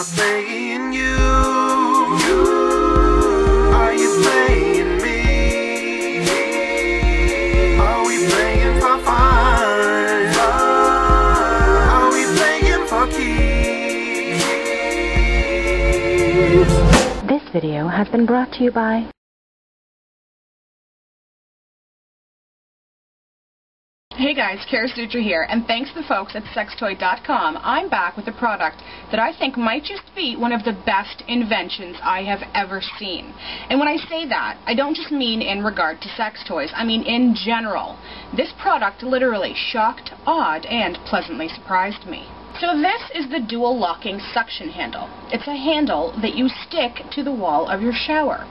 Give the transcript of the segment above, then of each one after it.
I playing you? Are you playing me? Are we playing for fun? Are we playing for keeps? This video has been brought to you by Hey guys, Kara Sutra here, and thanks to the folks at sextoy.com, I'm back with a product that I think might just be one of the best inventions I have ever seen. And when I say that, I don't just mean in regard to sex toys, I mean in general. This product literally shocked, awed, and pleasantly surprised me. So this is the dual locking suction handle. It's a handle that you stick to the wall of your shower.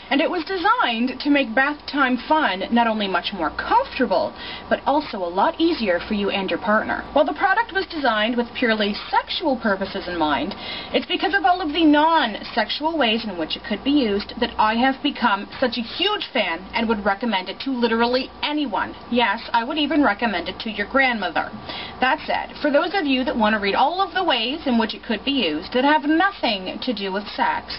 And it was designed to make bath time fun not only much more comfortable, but also a lot easier for you and your partner. While the product was designed with purely sexual purposes in mind, it's because of all of the non-sexual ways in which it could be used that I have become such a huge fan and would recommend it to literally anyone. Yes, I would even recommend it to your grandmother. That said, for those of you that want to read all of the ways in which it could be used that have nothing to do with sex,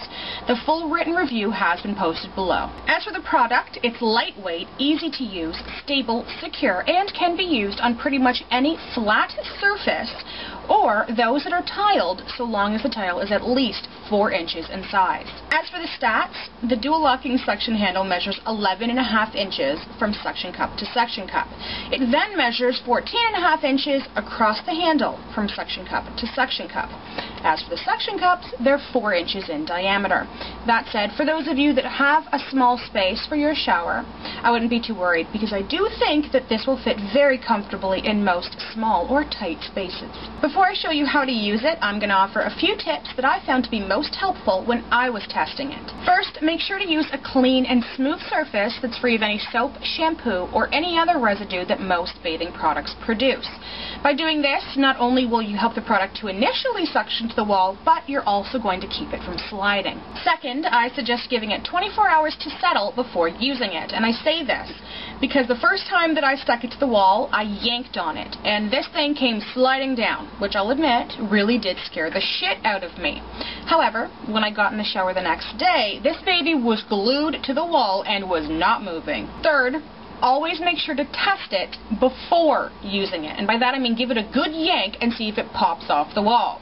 the full written review has been posted below. As for the product, it's lightweight, easy to use, stable, secure, and can be used on pretty much any flat surface or those that are tiled, so long as the tile is at least 4 inches in size. As for the stats, the dual locking suction handle measures 11.5 inches from suction cup to suction cup. It then measures 14.5 inches across the handle from suction cup to suction cup. As for the suction cups, they're 4 inches in diameter. That said, for those of you that have a small space for your shower, I wouldn't be too worried because I do think that this will fit very comfortably in most small or tight spaces. Before I show you how to use it, I'm going to offer a few tips that I found to be most helpful when I was testing it. First, make sure to use a clean and smooth surface that's free of any soap, shampoo, or any other residue that most bathing products produce. By doing this, not only will you help the product to initially suction to the wall, but you're also going to keep it from sliding. Second, I suggest giving it 24 hours to settle before using it. And I say this because the first time that I stuck it to the wall, I yanked on it, and this thing came sliding down, which I'll admit really did scare the shit out of me. However, when I got in the shower the next day, this baby was glued to the wall and was not moving. Third, always make sure to test it before using it. And by that I mean give it a good yank and see if it pops off the wall.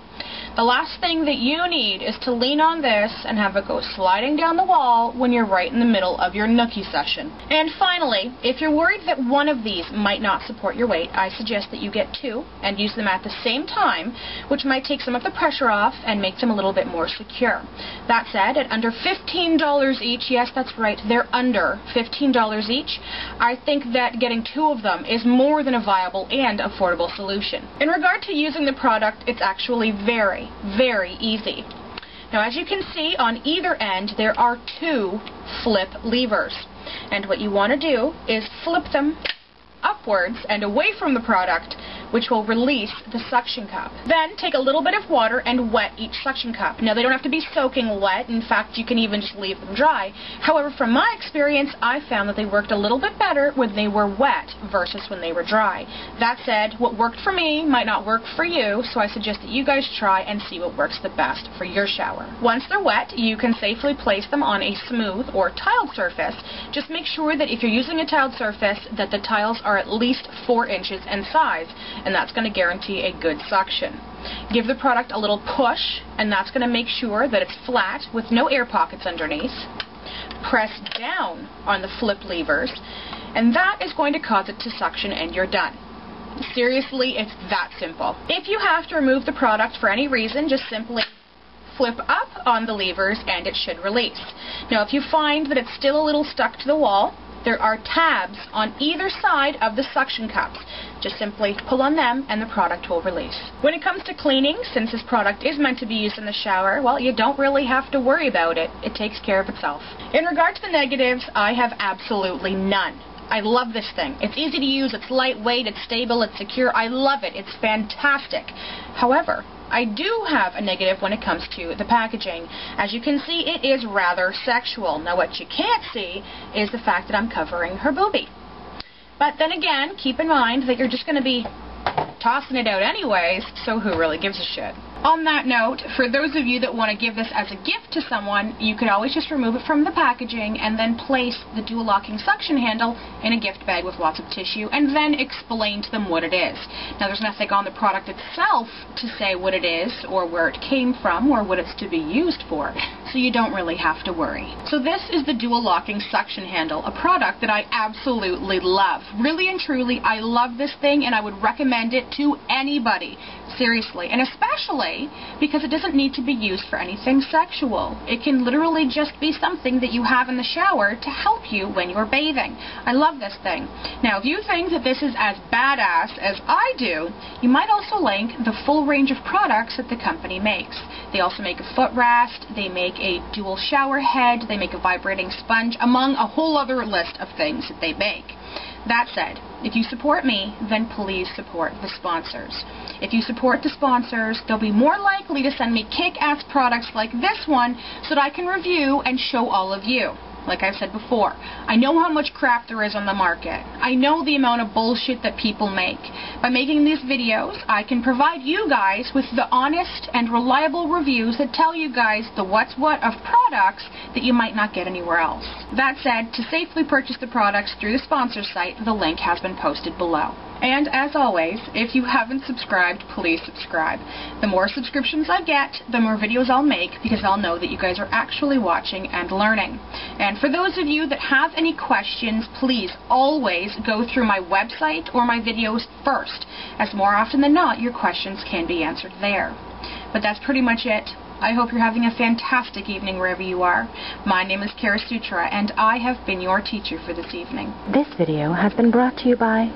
The last thing that you need is to lean on this and have it go sliding down the wall when you're right in the middle of your nookie session. And finally, if you're worried that one of these might not support your weight, I suggest that you get 2 and use them at the same time, which might take some of the pressure off and make them a little bit more secure. That said, at under $15 each, yes, that's right, they're under $15 each, I think that getting 2 of them is more than a viable and affordable solution. In regard to using the product, it's actually very, very easy. Now, as you can see, on either end there are 2 flip levers, and what you want to do is flip them upwards and away from the product, which will release the suction cup. Then take a little bit of water and wet each suction cup. Now, they don't have to be soaking wet. In fact, you can even just leave them dry. However, from my experience, I found that they worked a little bit better when they were wet versus when they were dry. That said, what worked for me might not work for you, so I suggest that you guys try and see what works the best for your shower. Once they're wet, you can safely place them on a smooth or tiled surface. Just make sure that if you're using a tiled surface, that the tiles are at least 4 inches in size, and that's going to guarantee a good suction. Give the product a little push, and that's going to make sure that it's flat with no air pockets underneath. Press down on the flip levers, and that is going to cause it to suction, and you're done. Seriously, it's that simple. If you have to remove the product for any reason, just simply flip up on the levers and it should release. Now, if you find that it's still a little stuck to the wall, there are tabs on either side of the suction cups. Just simply pull on them and the product will release. When it comes to cleaning, since this product is meant to be used in the shower, well, you don't really have to worry about it. It takes care of itself. In regard to the negatives, I have absolutely none. I love this thing. It's easy to use, it's lightweight, it's stable, it's secure. I love it. It's fantastic. However, I do have a negative when it comes to the packaging. As you can see, it is rather sexual. Now, what you can't see is the fact that I'm covering her boobie. But then again, keep in mind that you're just going to be tossing it out anyways, so who really gives a shit? On that note, for those of you that want to give this as a gift to someone, you could always just remove it from the packaging and then place the dual locking suction handle in a gift bag with lots of tissue and then explain to them what it is. Now, there's nothing on the product itself to say what it is or where it came from or what it's to be used for, so you don't really have to worry. So this is the dual locking suction handle, a product that I absolutely love. Really and truly, I love this thing and I would recommend it to anybody. Seriously, and especially because it doesn't need to be used for anything sexual. It can literally just be something that you have in the shower to help you when you're bathing. I love this thing. Now, if you think that this is as badass as I do, you might also like the full range of products that the company makes. They also make a footrest, they make a dual shower head, they make a vibrating sponge, among a whole other list of things that they make. That said, if you support me, then please support the sponsors. If you support the sponsors, they'll be more likely to send me kick-ass products like this one so that I can review and show all of you. Like I've said before, I know how much crap there is on the market. I know the amount of bullshit that people make. By making these videos, I can provide you guys with the honest and reliable reviews that tell you guys the what's what of products that you might not get anywhere else. That said, to safely purchase the products through the sponsor site, the link has been posted below. And as always, if you haven't subscribed, please subscribe. The more subscriptions I get, the more videos I'll make, because I'll know that you guys are actually watching and learning. And for those of you that have any questions, please always go through my website or my videos first, as more often than not, your questions can be answered there. But that's pretty much it. I hope you're having a fantastic evening wherever you are. My name is Kara Sutra, and I have been your teacher for this evening. This video has been brought to you by